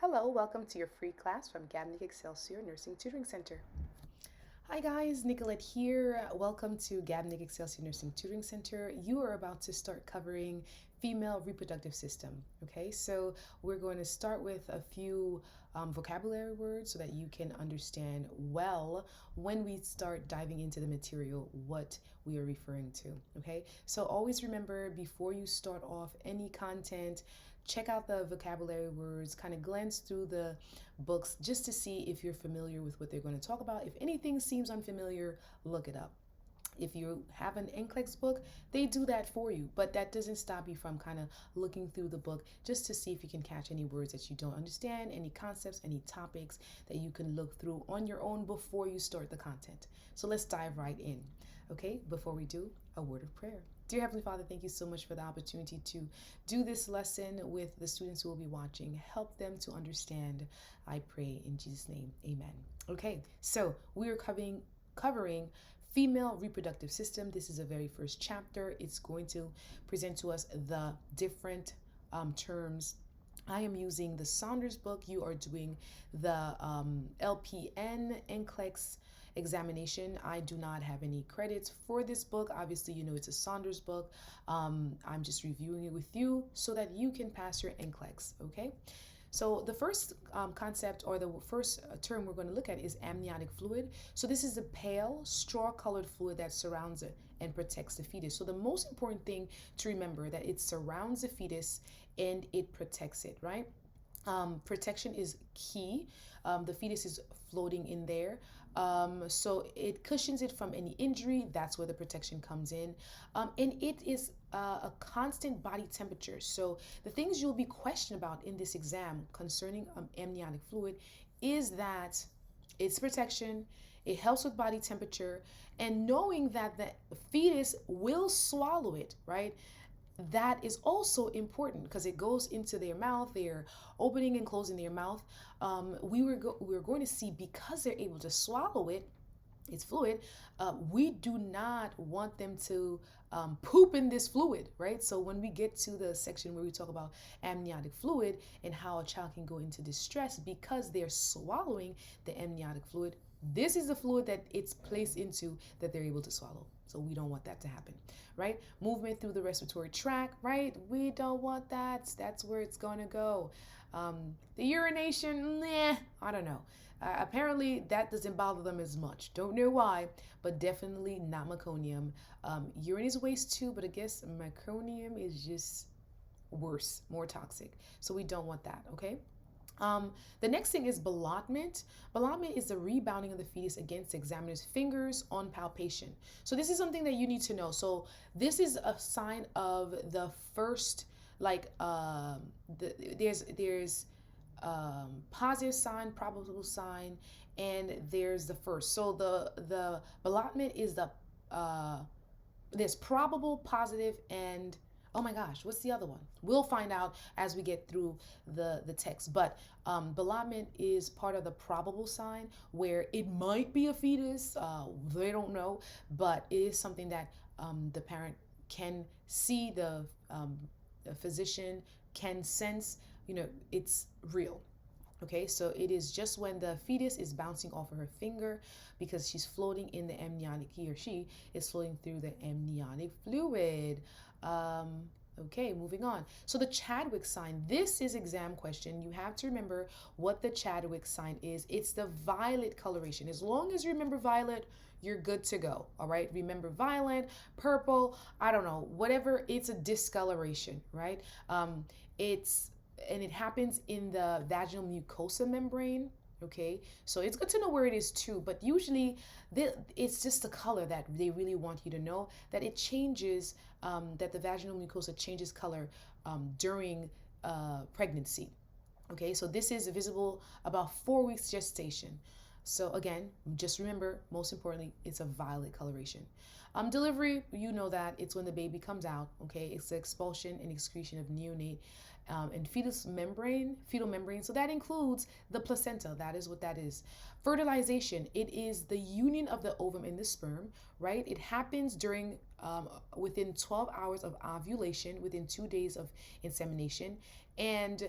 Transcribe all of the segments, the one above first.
Hello, welcome to your free class from Gab-Nic Excelsior Nursing Tutoring Center. Hi guys, Nicolette here. Welcome to Gab-Nic Excelsior Nursing Tutoring Center. You are about to start covering female reproductive system. Okay, so we're going to start with a few vocabulary words so that you can understand well when we start diving into the material what we are referring to. Okay, so always remember before you start off any content, check out the vocabulary words, kind of glance through the books just to see if you're familiar with what they're going to talk about. If anything seems unfamiliar, look it up. If you have an NCLEX book, they do that for you, but that doesn't stop you from kind of looking through the book just to see if you can catch any words that you don't understand, any concepts, any topics that you can look through on your own before you start the content. So let's dive right in. Okay, before we do, a word of prayer. Dear Heavenly Father, thank you so much for the opportunity to do this lesson with the students who will be watching. Help them to understand, I pray in Jesus' name, amen. Okay, so we are covering female reproductive system. This is a very first chapter. It's going to present to us the different terms. I am using the Saunders book. You are doing the LPN NCLEX examination. I do not have any credits for this book. Obviously, you know it's a Saunders book. I'm just reviewing it with you so that you can pass your NCLEX, okay? So the first concept or the first term we're going to look at is amniotic fluid. So this is a pale, straw-colored fluid that surrounds it and protects the fetus. So the most important thing to remember that it surrounds the fetus and it protects it, right? Protection is key. The fetus is floating in there. So it cushions it from any injury. That's where the protection comes in. And it is a constant body temperature. So the things you'll be questioned about in this exam concerning amniotic fluid is that it's protection, it helps with body temperature, and knowing that the fetus will swallow it, right? That is also important because it goes into their mouth. They're opening and closing their mouth. We're going to see because they're able to swallow it, it's fluid. We do not want them to poop in this fluid, right? So when we get to the section where we talk about amniotic fluid and how a child can go into distress because they're swallowing the amniotic fluid, this is the fluid that it's placed into that they're able to swallow. So we don't want that to happen, right? Movement through the respiratory tract, right? We don't want that. That's where it's going to go. The urination, I don't know. Apparently, that doesn't bother them as much. Don't know why, but definitely not meconium. Urine is waste too, but I guess meconium is just worse, more toxic. So we don't want that, okay? The next thing is ballottement. Ballottement is the rebounding of the fetus against the examiner's fingers on palpation. So this is something that you need to know. So this is a sign of the first, like there's positive sign, probable sign, and there's the first. So the ballottement is the there's probable, positive, and oh my gosh, what's the other one? We'll find out as we get through the text. But ballottement is part of the probable sign where it might be a fetus. They don't know, but it is something that the parent can see, the physician can sense, you know, it's real. Okay, so it is just when the fetus is bouncing off of her finger because she's floating in the amniotic, he or she is floating through the amniotic fluid. Okay, moving on. So the Chadwick sign, this is exam question. You have to remember what the Chadwick sign is. It's the violet coloration. As long as you remember violet, you're good to go. All right, remember violet, purple, I don't know, whatever, it's a discoloration, right? It happens in the vaginal mucosa membrane. Okay, so it's good to know where it is too, but usually it's just the color that they really want you to know, that it changes, that the vaginal mucosa changes color during pregnancy. Okay, so this is visible about 4 weeks gestation. So again, just remember, most importantly, it's a violet coloration. Delivery, you know that it's when the baby comes out. Okay, it's the expulsion and excretion of neonate and fetal membrane. So that includes the placenta. That is what that is. Fertilization, it is the union of the ovum and the sperm, right? It happens during within 12 hours of ovulation, within 2 days of insemination, and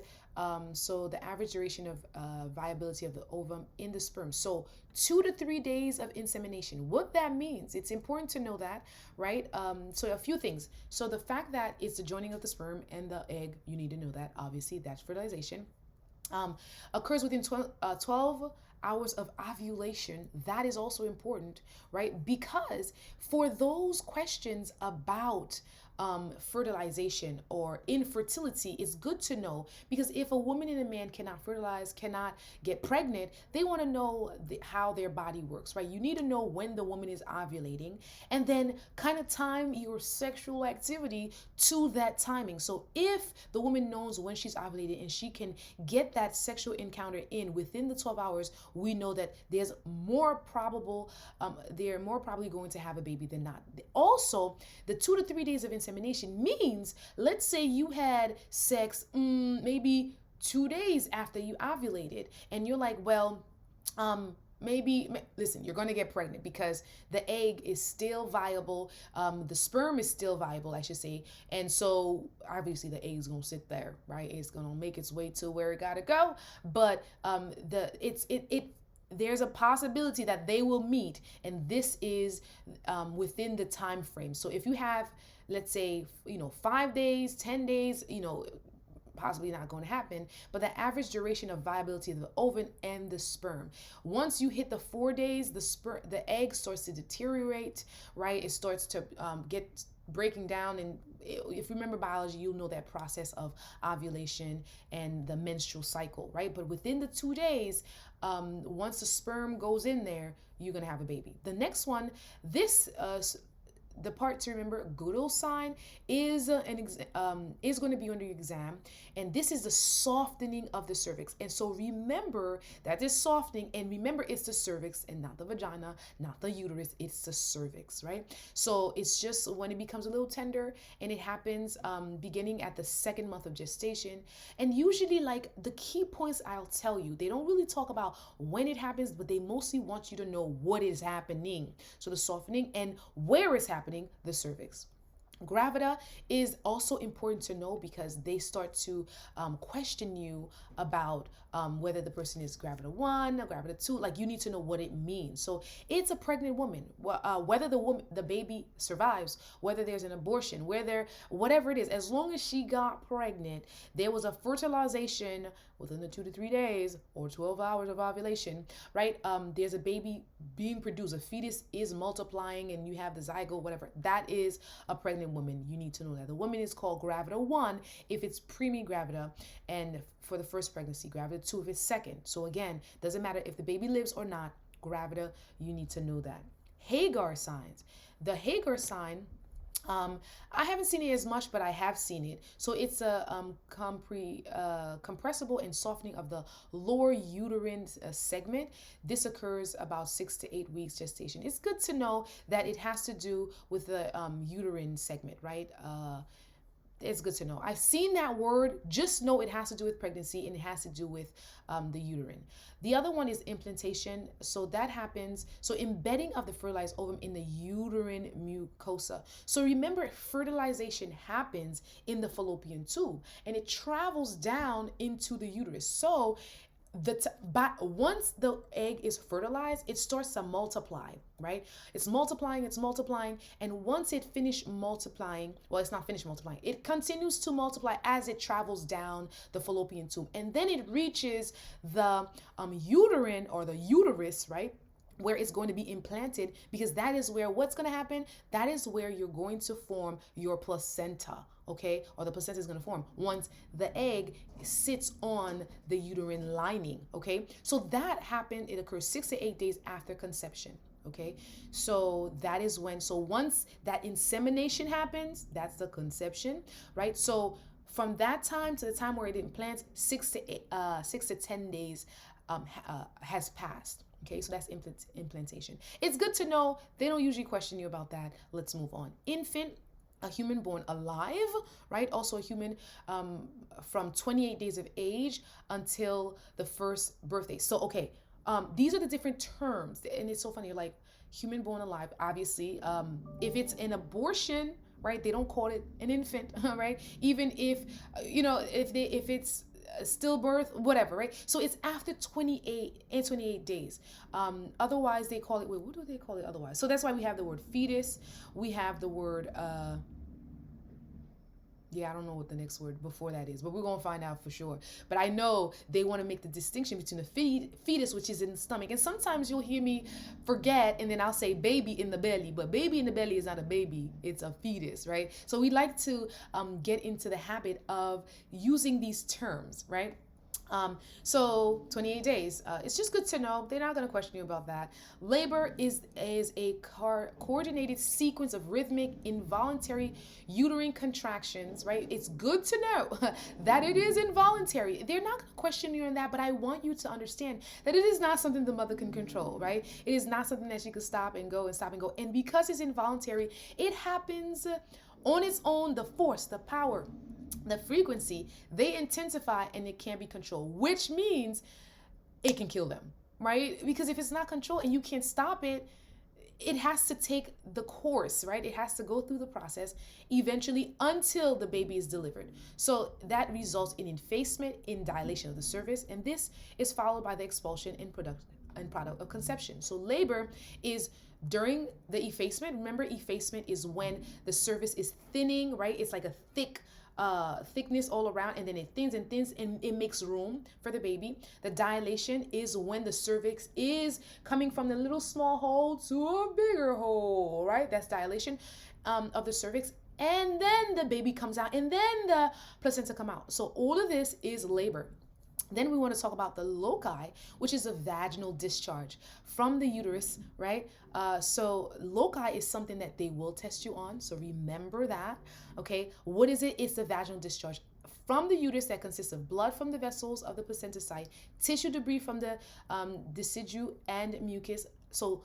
So the average duration of viability of the ovum in the sperm. So 2 to 3 days of insemination. What that means, it's important to know that, right? So a few things. So the fact that it's the joining of the sperm and the egg, you need to know that. Obviously, that's fertilization. Occurs within 12 hours of ovulation. That is also important, right? Because for those questions about fertilization or infertility, it's good to know, because if a woman and a man cannot fertilize, cannot get pregnant, they want to know how their body works, right? You need to know when the woman is ovulating, and then kind of time your sexual activity to that timing. So if the woman knows when she's ovulating and she can get that sexual encounter in within the 12 hours, we know that they're more probably going to have a baby than not. Also, the 2 to 3 days of insemination means, let's say you had sex maybe 2 days after you ovulated, and you're like, well, listen, you're going to get pregnant because the egg is still viable, the sperm is still viable, I should say, and so obviously the egg is going to sit there, right? It's going to make its way to where it got to go, but there's a possibility that they will meet, and this is within the time frame. So if you have, let's say, 5 days, 10 days, possibly not going to happen, but the average duration of viability of the ovum and the sperm. Once you hit the 4 days, the egg starts to deteriorate, right? It starts to get breaking down, and if you remember biology, you'll know that process of ovulation and the menstrual cycle, right? But within the 2 days, once the sperm goes in there, you're gonna have a baby. The next one, the part to remember, good old sign, is going to be under your exam, and this is the softening of the cervix. And so remember that this softening, and remember it's the cervix and not the vagina, not the uterus, it's the cervix, right? So it's just when it becomes a little tender, and it happens beginning at the 2nd month of gestation. And usually, like, the key points I'll tell you, they don't really talk about when it happens, but they mostly want you to know what is happening. So the softening and where it's happening, the cervix. Gravida is also important to know, because they start to question you about whether the person is gravida 1 or gravida 2. Like, you need to know what it means. So it's a pregnant woman, whether the baby survives, whether there's an abortion, whatever it is, as long as she got pregnant, there was a fertilization within the 2 to 3 days or 12 hours of ovulation, right? There's a baby being produced, a fetus is multiplying, and you have the zygote, whatever. That is a pregnant woman. You need to know that. The woman is called gravida 1 if it's preemie gravida, and for the first pregnancy, gravida 2 if it's second. So again, doesn't matter if the baby lives or not, gravida, you need to know that. Hagar signs. The Hagar sign, I haven't seen it as much, but I have seen it. So it's a compressible and softening of the lower uterine segment. This occurs about 6 to 8 weeks gestation. It's good to know that it has to do with the uterine segment, right? It's good to know. I've seen that word. Just know it has to do with pregnancy, and it has to do with the uterine. The other one is implantation. So that happens, so embedding of the fertilized ovum in the uterine mucosa. So remember, fertilization happens in the fallopian tube, and it travels down into the uterus. So once the egg is fertilized, it starts to multiply, right? It's multiplying, and once it finished multiplying, well, it's not finished multiplying, it continues to multiply as it travels down the fallopian tube, and then it reaches the uterine or the uterus, right, where it's going to be implanted, because that is where what's going to happen, that is where you're going to form your placenta, okay, or the placenta is going to form once the egg sits on the uterine lining, okay? So that happened, it occurs 6 to 8 days after conception, okay? So that is when, so once that insemination happens, that's the conception, right? So from that time to the time where it implants, 6 to 10 days has passed. Okay, so that's implantation. It's good to know. They don't usually question you about that. Let's move on. Infant, a human born alive, right? Also a human from 28 days of age until the first birthday. So, okay, these are the different terms. And it's so funny, like human born alive, obviously. If it's an abortion, right, they don't call it an infant, right? Even if, if it's stillbirth, whatever, right? So it's after 28 days. Otherwise they call it, wait, what do they call it otherwise? So that's why we have the word fetus. We have the word yeah, I don't know what the next word before that is, but we're gonna find out for sure. But I know they want to make the distinction between the fetus, which is in the stomach, and sometimes you'll hear me forget, and then I'll say baby in the belly, but baby in the belly is not a baby; it's a fetus, right? So we like to get into the habit of using these terms, right? So 28 days. It's just good to know. They're not going to question you about that. Labor is a coordinated sequence of rhythmic, involuntary uterine contractions, right? It's good to know that it is involuntary. They're not going to question you on that, but I want you to understand that it is not something the mother can control, right? It is not something that she could stop and go and stop and go. And because it's involuntary, it happens on its own. The force, the power, the frequency, they intensify and it can't be controlled, which means it can kill them, right? Because if it's not controlled and you can't stop it, it has to take the course, right? It has to go through the process eventually until the baby is delivered. So that results in effacement, in dilation of the cervix, and this is followed by the expulsion and product of conception. So labor is during the effacement. Remember, effacement is when the cervix is thinning, right? It's like a thickness all around, and then it thins and thins and it makes room for the baby. The dilation is when the cervix is coming from the little small hole to a bigger hole, right? That's dilation of the cervix. And then the baby comes out, and then the placenta come out. So all of this is labor. Then we want to talk about the loci, which is a vaginal discharge from the uterus, right? So loci is something that they will test you on. So remember that, okay? What is it? It's the vaginal discharge from the uterus that consists of blood from the vessels of the placenta site, tissue debris from the decidua and mucus. So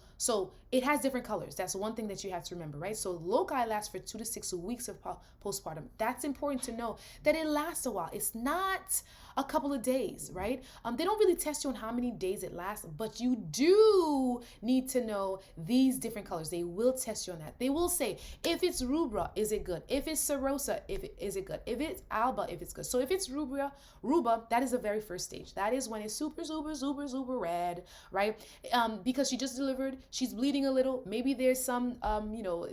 it has different colors. That's one thing that you have to remember, right? So loci lasts for 2 to 6 weeks of postpartum. That's important to know that it lasts a while. It's not a couple of days, right? They don't really test you on how many days it lasts, but you do need to know these different colors. They will test you on that. They will say, if it's rubra, is it good? If it's serosa, is it good? If it's alba, if it's good. So if it's ruba, that is the very first stage. That is when it's super red, right? Because she just delivered, she's bleeding a little. Maybe there's some,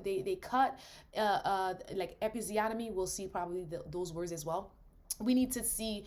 they cut, like episiotomy. We'll see probably those words as well. We need to see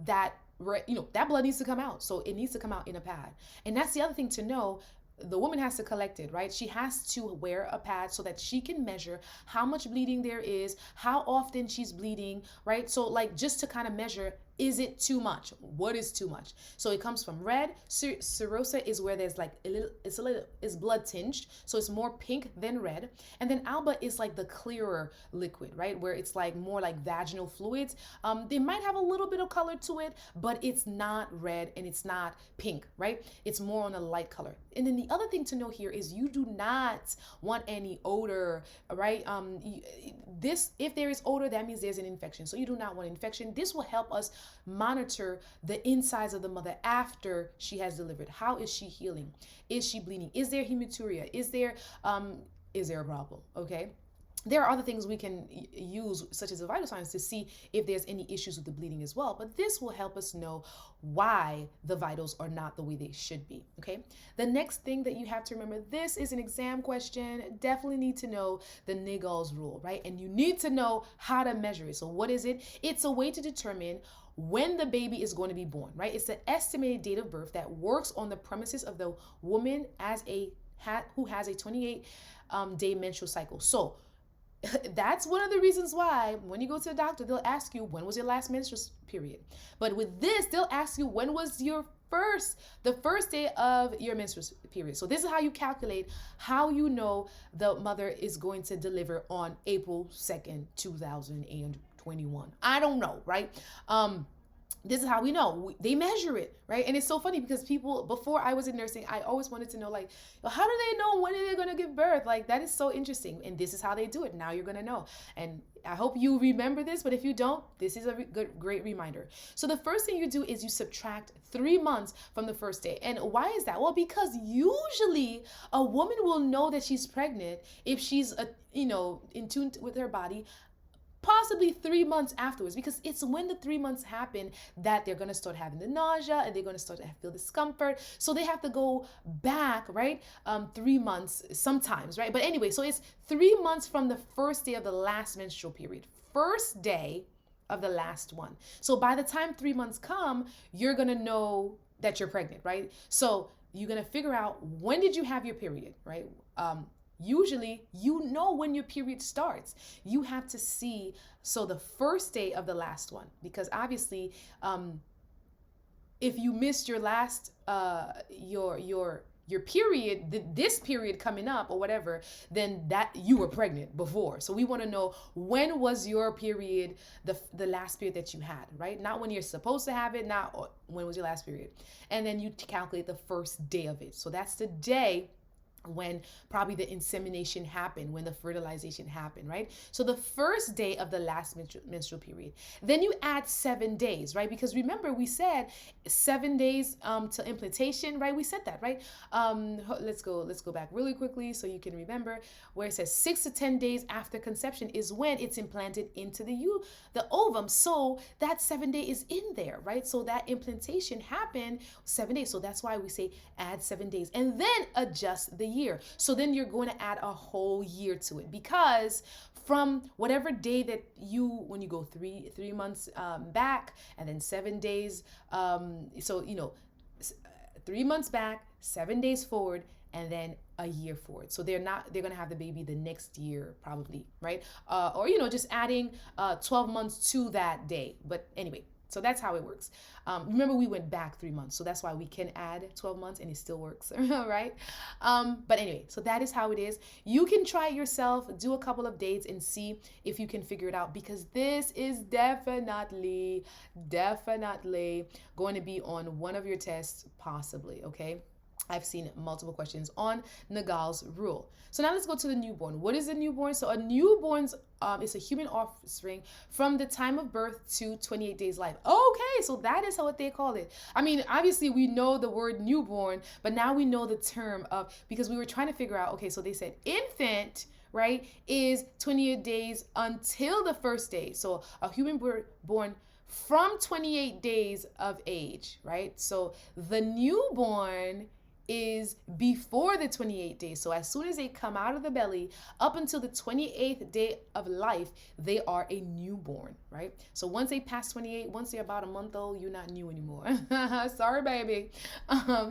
that blood needs to come out. So it needs to come out in a pad. And that's the other thing to know. The woman has to collect it, right? She has to wear a pad so that she can measure how much bleeding there is, how often she's bleeding, right? So like just to kind of measure, is it too much? What is too much? So it comes from red. Serosa is where there's like it's blood tinged. So it's more pink than red. And then alba is like the clearer liquid, right? Where it's like more like vaginal fluids. They might have a little bit of color to it, but it's not red and it's not pink, right? It's more on a light color. And then the other thing to know here is you do not want any odor, right? If there is odor, that means there's an infection. So you do not want infection. This will help us monitor the insides of the mother after she has delivered. How is she healing? Is she bleeding? Is there hematuria? Is there a problem? Okay. There are other things we can use, such as the vital signs, to see if there's any issues with the bleeding as well. But this will help us know why the vitals are not the way they should be, okay? The next thing that you have to remember, this is an exam question. Definitely need to know the Naegele's rule, right? And you need to know how to measure it. So what is it? It's a way to determine when the baby is going to be born, right? It's the estimated date of birth that works on the premises of the woman who has a 28-day menstrual cycle. So that's one of the reasons why when you go to the doctor, they'll ask you, when was your last menstrual period? But with this, they'll ask you, when was the first day of your menstrual period? So this is how you calculate how you know the mother is going to deliver on April 2nd, 2021. I don't know, right? This is how we know. They measure it, right? And it's so funny because people, before I was in nursing, I always wanted to know, like, how do they know when they're going to give birth? Like, that is so interesting. And this is how they do it. Now you're going to know. And I hope you remember this, but if you don't, this is a great reminder. So the first thing you do is you subtract 3 months from the first day. And why is that? Well, because usually a woman will know that she's pregnant if she's, in tune with her body possibly 3 months afterwards, because it's when the 3 months happen that they're going to start having the nausea and they're going to start to feel discomfort. So they have to go back, right? 3 months sometimes, right? But anyway, so it's 3 months from the first day of the last menstrual period. First day of the last one. So by the time 3 months come, you're going to know that you're pregnant, right? So you're going to figure out, when did you have your period, right? Usually, you know when your period starts. You have to see, so the first day of the last one, because obviously, if you missed your last, your period, this period coming up or whatever, then that you were pregnant before. So we want to know, when was your period, the last period that you had, right? Not when you're supposed to have it, not when was your last period. And then you calculate the first day of it. So that's the day when probably the insemination happened, when the fertilization happened, right? So the first day of the last menstrual period. Then you add 7 days, right? Because remember, we said 7 days to implantation, right? We said that, right? Let's go back really quickly so you can remember, where it says 6 to 10 days after conception is when it's implanted into the ovum. So that 7 day is in there, right? So that implantation happened 7 days. So that's why we say add 7 days and then adjust the year. So then you're going to add a whole year to it, because from whatever day that when you go three months back, and then 7 days, so 3 months back, 7 days forward, and then a year forward. So they're going to have the baby the next year probably, right? Or just adding 12 months to that day. But anyway, so that's how it works. Remember, we went back 3 months, so that's why we can add 12 months and it still works, right? But anyway, so that is how it is. You can try it yourself, do a couple of dates and see if you can figure it out, because this is definitely going to be on one of your tests, possibly, okay? I've seen multiple questions on Nagal's rule. So now let's go to the newborn. What is a newborn? So a newborn's is a human offspring from the time of birth to 28 days life. Okay, so that is what they call it. I mean, obviously we know the word newborn, but now we know the term of, because we were trying to figure out, okay, so they said infant, right, is 28 days until the first day. So a human born from 28 days of age, right? So the newborn is before the 28 days. So as soon as they come out of the belly, up until the 28th day of life, they are a newborn, right? So once they pass 28, once they're about a month old, you're not new anymore. Sorry, baby.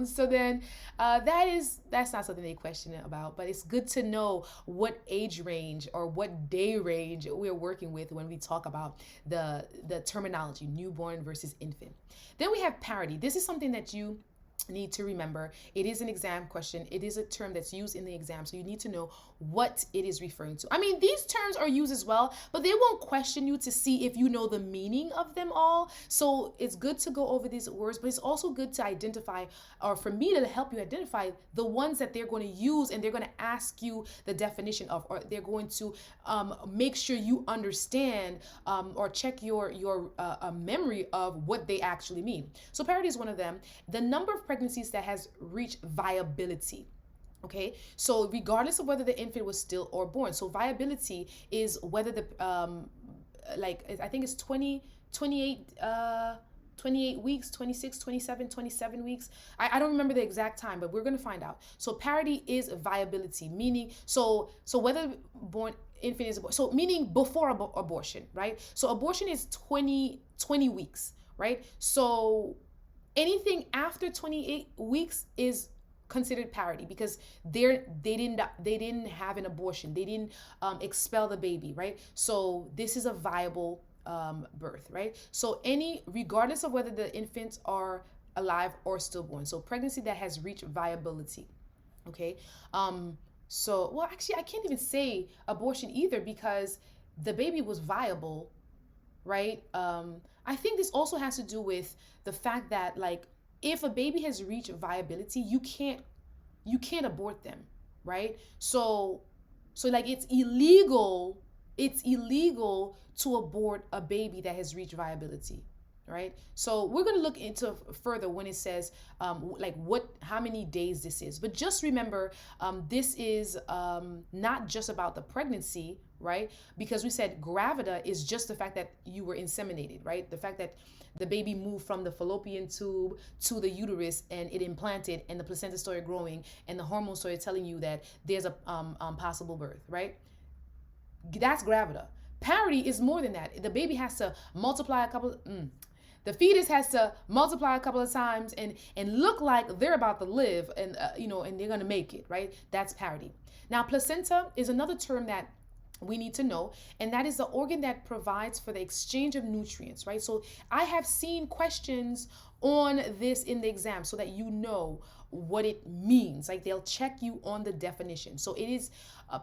So then that's not something they question about, but it's good to know what age range or what day range we're working with when we talk about the terminology, newborn versus infant. Then we have parity. This is something that you need to remember. It is an exam question. It is a term that's used in the exam, so you need to know what it is referring to. I mean, these terms are used as well, but they won't question you to see if you know the meaning of them all. So it's good to go over these words, but it's also good to identify, or for me to help you identify the ones that they're going to use, and they're going to ask you the definition of, or they're going to make sure you understand or check your memory of what they actually mean. So parity is one of them. The number of pregnancies that has reached viability. Okay, so regardless of whether the infant was still or born. So viability is whether the I think it's 28 weeks, 26, 27 weeks. I don't remember the exact time, but we're going to find out. So parity is viability, meaning so whether born infant is born, so meaning before abortion, right? So abortion is 20 weeks, right? So anything after 28 weeks is considered parity, because they didn't have an abortion, they didn't expel the baby, right? So this is a viable birth, right? So regardless of whether the infants are alive or stillborn, so pregnancy that has reached viability, okay? So well, actually, I can't even say abortion either, because the baby was viable, right? I think this also has to do with the fact that, like, if a baby has reached viability, you can't abort them, right? So like it's illegal to abort a baby that has reached viability. right? So we're going to look into further when it says like how many days this is. But just remember, this is not just about the pregnancy, right? Because we said gravida is just the fact that you were inseminated, right? The fact that the baby moved from the fallopian tube to the uterus and it implanted and the placenta started growing and the hormones started telling you that there's a possible birth, right? That's gravida. Parity is more than that. The baby has to multiply a couple. The fetus has to multiply a couple of times and look like they're about to live, and and they're gonna make it, right? That's parity. Now, placenta is another term that we need to know, and that is the organ that provides for the exchange of nutrients, right? So I have seen questions on this in the exam so that you know what it means. Like, they'll check you on the definition. So it is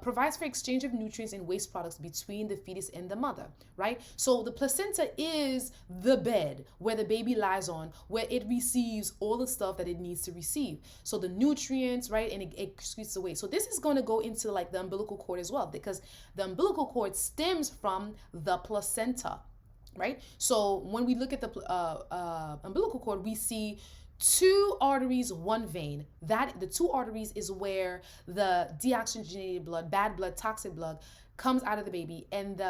provides for exchange of nutrients and waste products between the fetus and the mother, right? So the placenta is the bed where the baby lies on, where it receives all the stuff that it needs to receive. So the nutrients, right, and it excretes the waste. So this is going to go into like the umbilical cord as well, because the umbilical cord stems from the placenta, right? So when we look at the umbilical cord, we see two arteries, one vein. That the two arteries is where the deoxygenated blood, bad blood, toxic blood comes out of the baby, and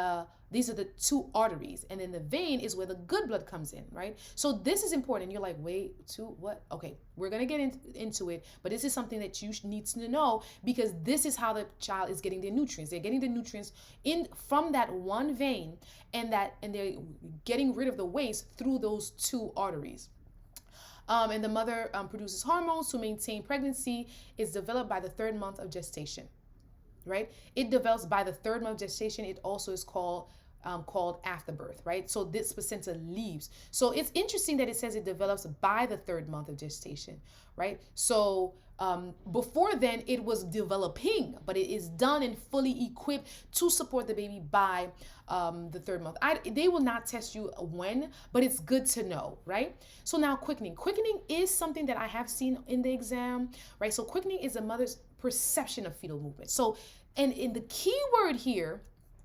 these are the two arteries, and then the vein is where the good blood comes in, right? So this is important. You're like, wait, two what? Okay, we're gonna get into it, but this is something that you need to know, because this is how the child is getting their nutrients. They're getting the nutrients in from that one vein, and they're getting rid of the waste through those two arteries. And the mother produces hormones to maintain pregnancy. Is developed by the 3rd month of gestation, right? It develops by the 3rd month of gestation. It also is called afterbirth, right? So this placenta leaves. So it's interesting that it says it develops by the 3rd month of gestation, right? So before then it was developing, but it is done and fully equipped to support the baby by the 3rd month. They will not test you when, but it's good to know, right? So now quickening. Quickening is something that I have seen in the exam, right? So quickening is a mother's perception of fetal movement. So, and in the key word here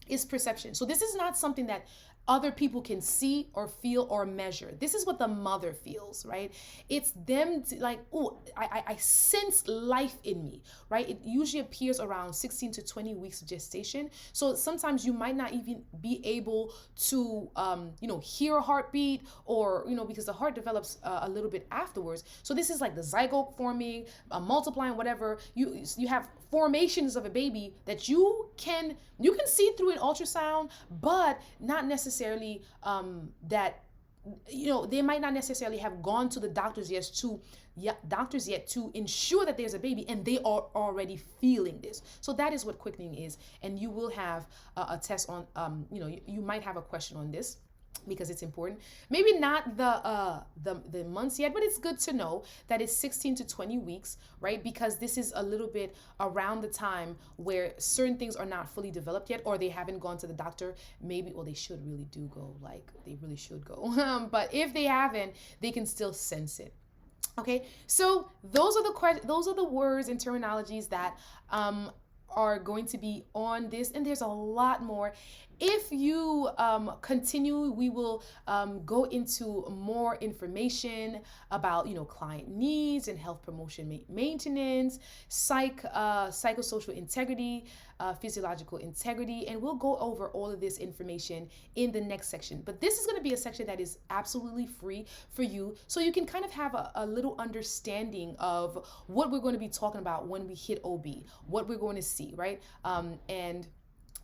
is perception. So this is not something that other people can see or feel or measure. This is what the mother feels, right? It's them like, oh, I sense life in me, right? It usually appears around 16 to 20 weeks of gestation. So sometimes you might not even be able to, hear a heartbeat, or, because the heart develops a little bit afterwards. So this is like the zygote forming, multiplying, whatever. You have formations of a baby that you can see through an ultrasound, but not necessarily that they might not necessarily have gone to the doctors yet to ensure that there's a baby, and they are already feeling this. So that is what quickening is, and you will have a test on you might have a question on this, because it's important. Maybe not the months yet, but it's good to know that it's 16 to 20 weeks, right? Because this is a little bit around the time where certain things are not fully developed yet, or they haven't gone to the doctor. Maybe, well, they should really do go, like they really should go. But if they haven't, they can still sense it. Okay, so those are the words and terminologies that are going to be on this, and there's a lot more. If you continue, we will go into more information about client needs and health promotion maintenance, psychosocial integrity, physiological integrity, and we'll go over all of this information in the next section. But this is going to be a section that is absolutely free for you, so you can kind of have a little understanding of what we're going to be talking about when we hit OB, what we're going to see, right? And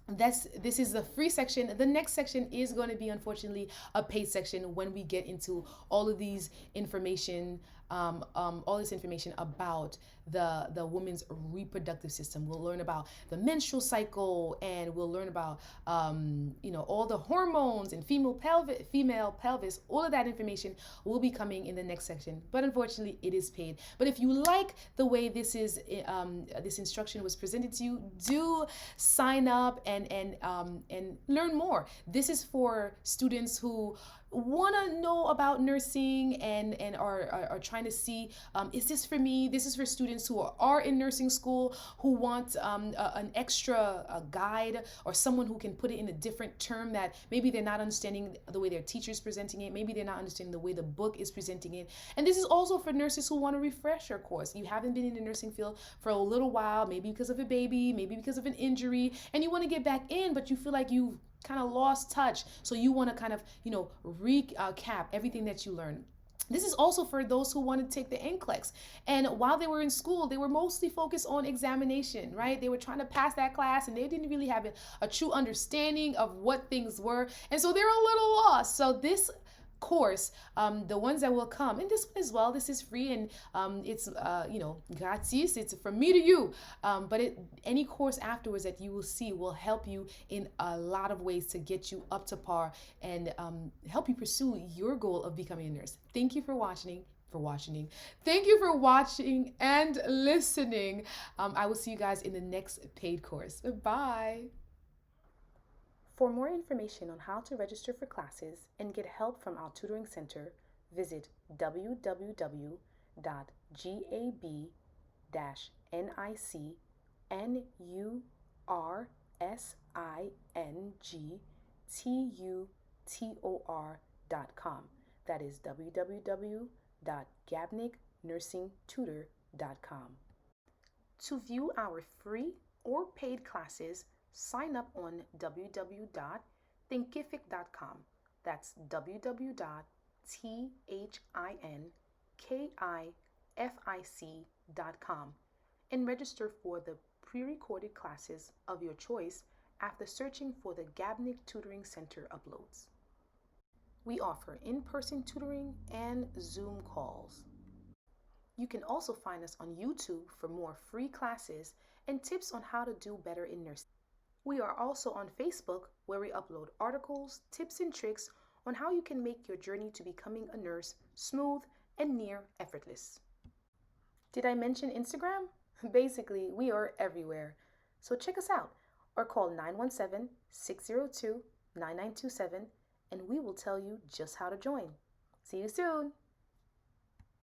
this is the free section. The next section is going to be, unfortunately, a paid section when we get into all of these information, all this information about the woman's reproductive system. We'll learn about the menstrual cycle, and we'll learn about all the hormones and female pelvis. All of that information will be coming in the next section, but unfortunately it is paid. But if you like the way this instruction was presented to you, do sign up and learn more. This is for students who want to know about nursing and are trying to see, is this for me? This is for students who are in nursing school, who want an extra guide, or someone who can put it in a different term that maybe they're not understanding the way their teacher's presenting it, maybe they're not understanding the way the book is presenting it. And this is also for nurses who want to refresh your course. You haven't been in the nursing field for a little while, maybe because of a baby, maybe because of an injury, and you want to get back in, but you feel like you've kind of lost touch. So you want to kind of, recap everything that you learned. This is also for those who want to take the NCLEX. And while they were in school, they were mostly focused on examination, right? They were trying to pass that class and they didn't really have a true understanding of what things were. And so they're a little lost. So this course, the ones that will come, and this one as well, this is free, and it's gratis, it's from me to you, but any course afterwards that you will see will help you in a lot of ways to get you up to par and help you pursue your goal of becoming a nurse. Thank you for watching. Thank you for watching and listening. I will see you guys in the next paid course. Bye. For more information on how to register for classes and get help from our tutoring center, visit www.gabnicnursingtutor.com. That is www.gabnicnursingtutor.com. To view our free or paid classes, sign up on www.thinkific.com. That's www.thinkific.com and register for the pre-recorded classes of your choice after searching for the Gab-Nic Tutoring Center uploads. We offer in-person tutoring and Zoom calls. You can also find us on YouTube for more free classes and tips on how to do better in nursing. We are also on Facebook, where we upload articles, tips, and tricks on how you can make your journey to becoming a nurse smooth and near effortless. Did I mention Instagram? Basically, we are everywhere. So check us out or call 917-602-9927 and we will tell you just how to join. See you soon!